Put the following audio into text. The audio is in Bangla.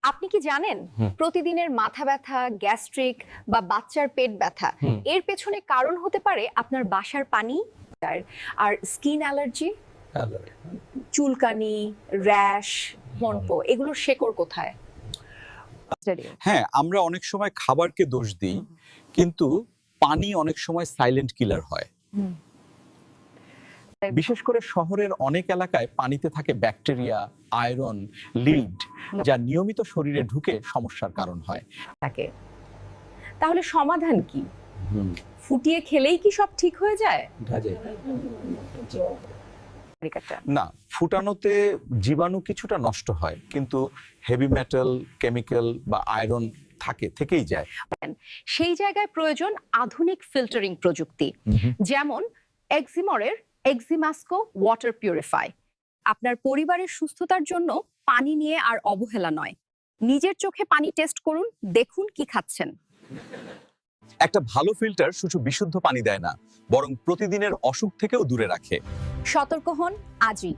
আপনি কি জানেন প্রতিদিনের মাথা ব্যথা, গ্যাস্ট্রিক বা বাচ্চার পেট ব্যথা এর পেছনে কারণ হতে পারে আপনার বাসার পানি আর স্কিন অ্যালার্জি, চুলকানি, র্যাশ, মনপো, এগুলোর শেকড় কোথায়? হ্যাঁ, আমরা অনেক সময় খাবারকে দোষ দিই, কিন্তু পানি অনেক সময় সাইলেন্ট কিলার হয়। বিশেষ করে শহরের অনেক এলাকায় পানিতে থাকে ব্যাকটেরিয়া, আয়রন, লিড, যা নিয়মিত শরীরে ঢুকে সমস্যার কারণ হয়। থাকে। তাহলে সমাধান কি? ফুটিয়ে খেলেই কি সব ঠিক হয়ে যায়? না, ফুটানোতে জীবাণু কিছুটা নষ্ট হয়, কিন্তু হেভি মেটাল, কেমিক্যাল বা আয়রন থেকেই যায়। সেই জায়গায় প্রয়োজন আধুনিক ফিল্টারিং প্রযুক্তি, যেমন এক্সিমরের এক্সিমাস্কো ওয়াটার পিউরিফাই। আপনার পরিবারের সুস্থতার জন্য পানি নিয়ে আর অবহেলা নয়, নিজের চোখে পানি টেস্ট করুন, দেখুন কি খাচ্ছেন। একটা ভালো ফিল্টার শুধু বিশুদ্ধ পানি দেয় না, বরং প্রতিদিনের অসুখ থেকেও দূরে রাখে। সতর্ক হন আজই।